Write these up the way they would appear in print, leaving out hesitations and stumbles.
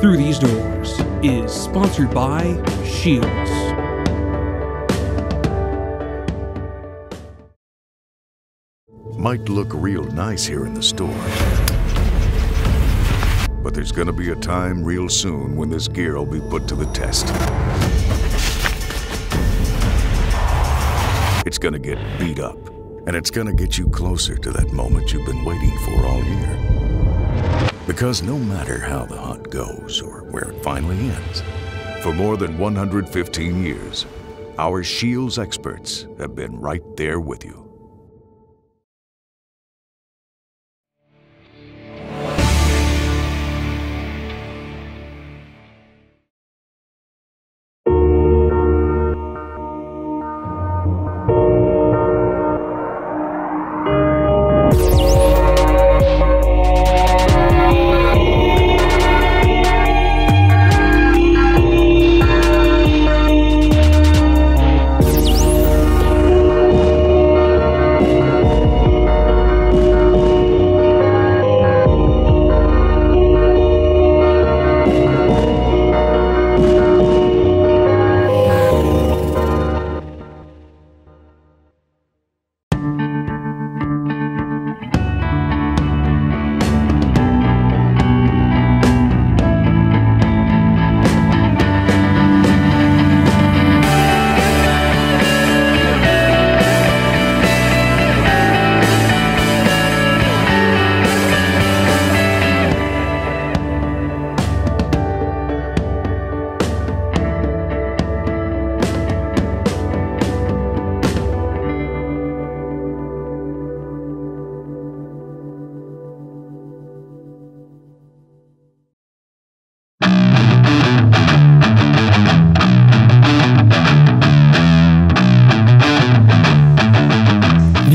Through These Doors is sponsored by Shields. Might look real nice here in the store, but there's gonna be a time real soon when this gear will be put to the test. It's gonna get beat up, and it's gonna get you closer to that moment you've been waiting for all year. Because no matter how the hunt goes or where it finally ends, for more than 115 years, our Shields experts have been right there with you.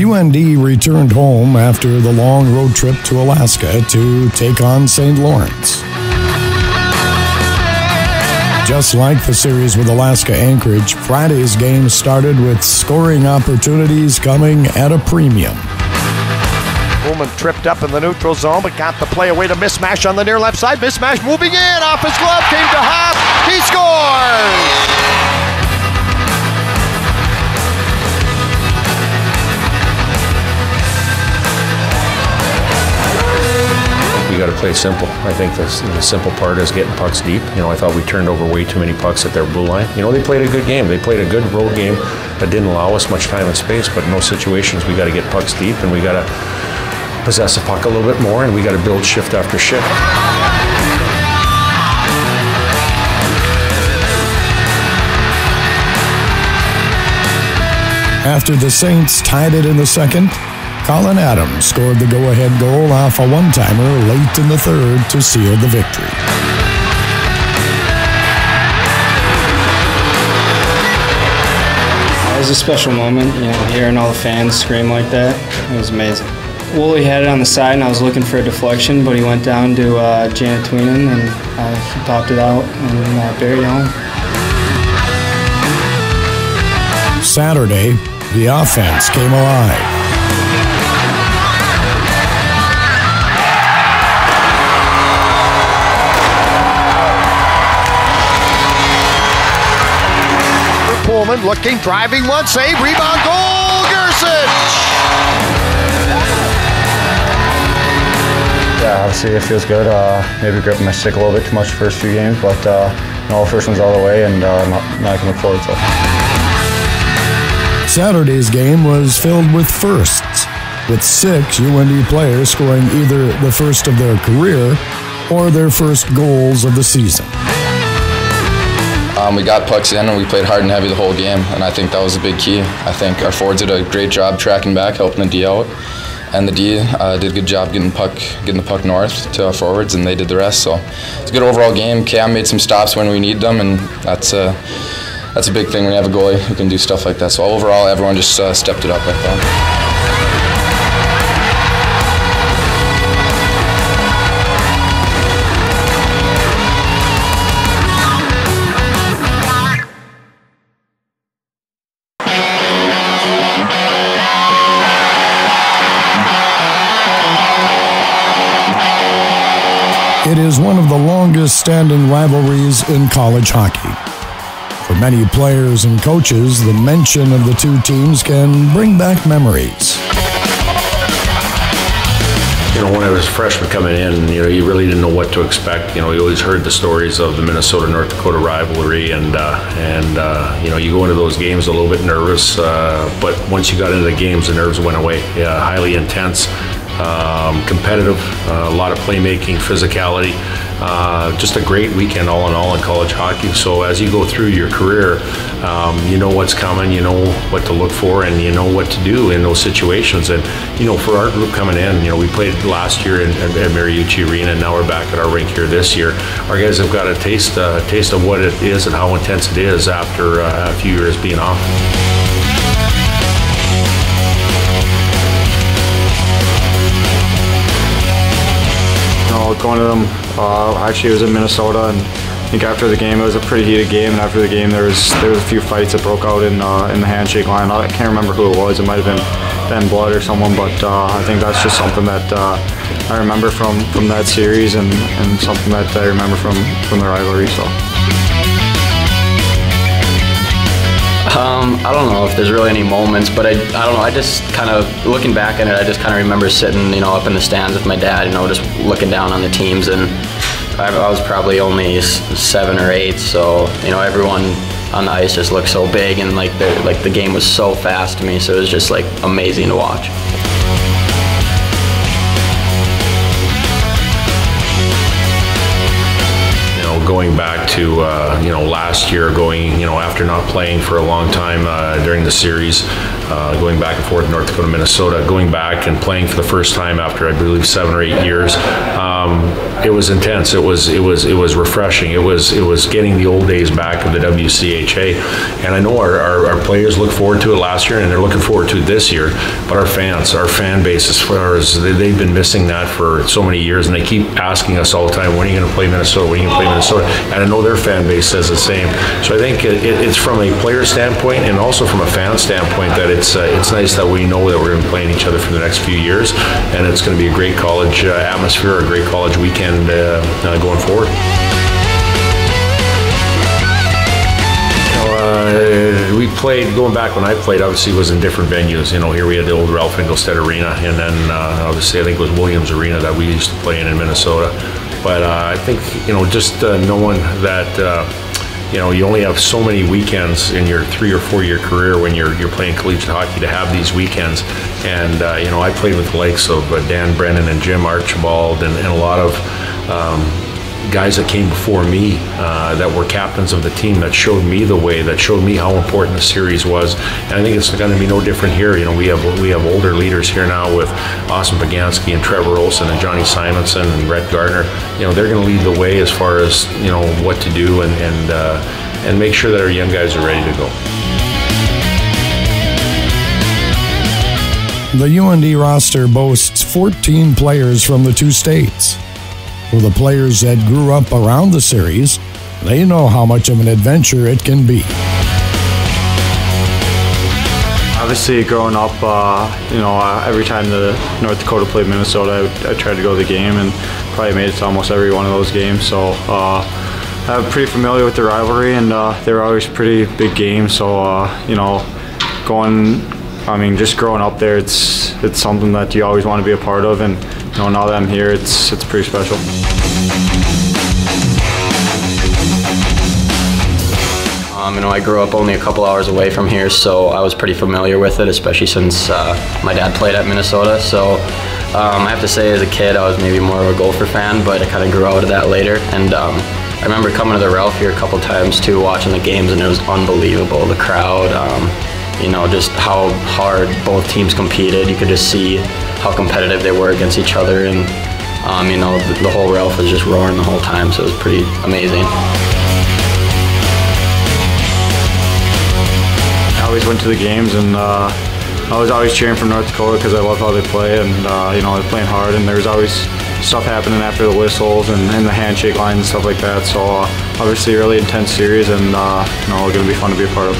UND returned home after the long road trip to Alaska to take on St. Lawrence. Just like the series with Alaska Anchorage, Friday's game started with scoring opportunities coming at a premium. Pullman tripped up in the neutral zone, but got the play away to Mismash on the near left side. Mismash moving in, off his glove, came to Hopp. He scores! We got to play simple. I think the simple part is getting pucks deep. You know, I thought we turned over way too many pucks at their blue line. You know, they played a good game. They played a good road game that didn't allow us much time and space, but in those situations we got to get pucks deep and we got to possess the puck a little bit more and we got to build shift after shift. After the Saints tied it in the second, Colin Adams scored the go-ahead goal off a one-timer late in the third to seal the victory. It was a special moment, you know, hearing all the fans scream like that. It was amazing. Woolley had it on the side, and I was looking for a deflection, but he went down to Janet Tweenan, and he popped it out and buried it home. Saturday, the offense came alive. Pullman looking, driving, one save, rebound, goal, Gersich! Yeah, obviously it feels good. Maybe gripping my stick a little bit too much the first few games, but you know, the first one's all the way, and now I can look forward to it. Saturday's game was filled with firsts, with 6 UND players scoring either the first of their career or their first goals of the season. We got pucks in and we played hard and heavy the whole game, and I think that was a big key. I think our forwards did a great job tracking back, helping the D out, and the D did a good job getting the puck north to our forwards, and they did the rest. So it's a good overall game. Cam made some stops when we need them, and that's a big thing when you have a goalie who can do stuff like that. So overall, everyone just stepped it up, I thought. it is one of the longest-standing rivalries in college hockey. For many players and coaches, the mention of the two teams can bring back memories. You know, when I was a freshman coming in, you know, you really didn't know what to expect. You know, you always heard the stories of the Minnesota-North Dakota rivalry, and you know, you go into those games a little bit nervous, but once you got into the games, the nerves went away. Yeah, highly intense, competitive, a lot of playmaking, physicality. Just a great weekend all in all in college hockey. So as you go through your career, you know what's coming, you know what to look for, and you know what to do in those situations. And you know, for our group coming in, you know, we played last year at Mariucci Arena, and now we're back at our rink here this year. Our guys have got a taste of what it is and how intense it is after a few years being off. Going to them, actually it was in Minnesota, and I think after the game it was a pretty heated game, and after the game there was a few fights that broke out in the handshake line. I can't remember who it was. It might have been Ben Blood or someone, but I think that's just something that I remember from that series, and something that I remember from the rivalry. So. I don't know if there's really any moments, but I don't know. I just kind of, looking back at it, I just kind of remember sitting, you know, up in the stands with my dad, you know, just looking down on the teams, and I was probably only 7 or 8, so, you know, everyone on the ice just looked so big, and like the game was so fast to me, so it was just like amazing to watch. Going back to you know, last year, going, you know, after not playing for a long time during the series, going back and forth North Dakota, Minnesota, going back and playing for the first time after I believe 7 or 8 years, it was intense. It was refreshing. It was getting the old days back of the WCHA, and I know our players look forward to it last year, and they're looking forward to it this year. But our fan base, as far as they've been missing that for so many years, and they keep asking us all the time, when are you going to play Minnesota? When are you going to play Minnesota? And I know their fan base says the same. So I think it's from a player standpoint and also from a fan standpoint that it's nice that we know that we're going to be playing each other for the next few years, and it's going to be a great college atmosphere, a great college weekend going forward. We played, going back when I played, obviously was in different venues. You know, here we had the old Ralph Engelstad Arena, and then obviously I think it was Williams Arena that we used to play in Minnesota. But I think, you know, just knowing that, you know, you only have so many weekends in your 3 or 4 year career when you're playing collegiate hockey to have these weekends. And, you know, I played with the likes of Dan Brennan and Jim Archibald and a lot of guys that came before me that were captains of the team, that showed me the way, that showed me how important the series was. And I think it's going to be no different here. You know, we have older leaders here now with Austin Pagansky and Trevor Olson and Johnny Simonson and Rhett Gardner. You know, they're going to lead the way as far as, you know, what to do and make sure that our young guys are ready to go. The UND roster boasts 14 players from the two states. For the players that grew up around the series, they know how much of an adventure it can be. Obviously, growing up, you know, every time the North Dakota played Minnesota, I tried to go to the game, and probably made it to almost every one of those games. So I'm pretty familiar with the rivalry, and they were always pretty big games. So you know, just growing up there, it's something that you always want to be a part of, and you know, now that I'm here, it's pretty special. You know, I grew up only a couple hours away from here, so I was pretty familiar with it, especially since my dad played at Minnesota. So I have to say, as a kid, I was maybe more of a Gopher fan, but I kind of grew out of that later. And I remember coming to the Ralph here a couple times too, watching the games, and it was unbelievable. The crowd, you know, just how hard both teams competed. You could just see how competitive they were against each other, and you know, the whole Ralph was just roaring the whole time, so it was pretty amazing. I always went to the games, and I was always cheering for North Dakota because I love how they play, and you know, they're playing hard, and there's always stuff happening after the whistles and the handshake line and stuff like that. So obviously a really intense series, and you know, it's going to be fun to be a part of.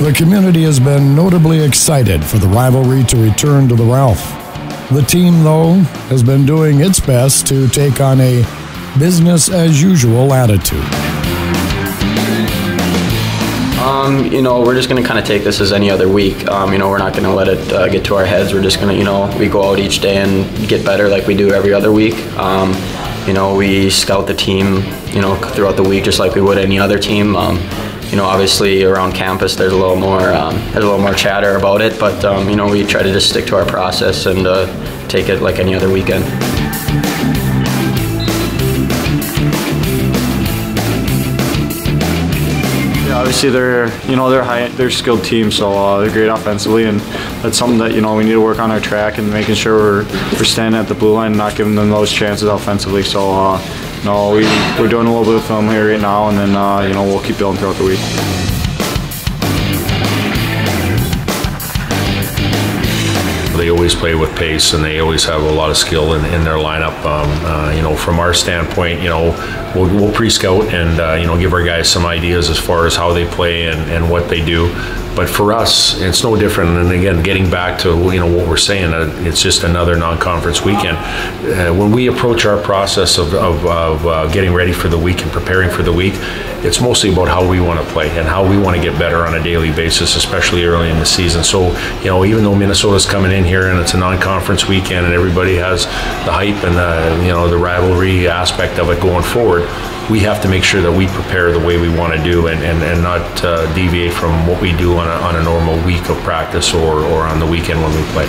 The community has been notably excited for the rivalry to return to the Ralph. The team, though, has been doing its best to take on a business-as-usual attitude. You know, we're just going to kind of take this as any other week. You know, we're not going to let it get to our heads. We're just going to, you know, we go out each day and get better like we do every other week. You know, we scout the team, you know, throughout the week just like we would any other team. You know, obviously around campus there's a little more chatter about it, but you know, we try to just stick to our process and take it like any other weekend. Yeah, obviously they're a skilled team, so they're great offensively, and that's something that, you know, we need to work on our track and making sure we're standing at the blue line and not giving them those chances offensively. So. No, we're doing a little bit of film here right now, and then you know, we'll keep building throughout the week. They always play with pace, and they always have a lot of skill in their lineup. You know, from our standpoint, you know, we'll pre-scout and you know, give our guys some ideas as far as how they play and what they do. But for us, it's no different. And again, getting back to, you know, what we're saying, it's just another non-conference weekend. When we approach our process of getting ready for the week and preparing for the week, it's mostly about how we want to play and how we want to get better on a daily basis, especially early in the season. So, you know, even though Minnesota's coming in here and it's a non-conference weekend and everybody has the hype and the, you know, the rivalry aspect of it going forward, we have to make sure that we prepare the way we want to do and not deviate from what we do on a normal week of practice or on the weekend when we play.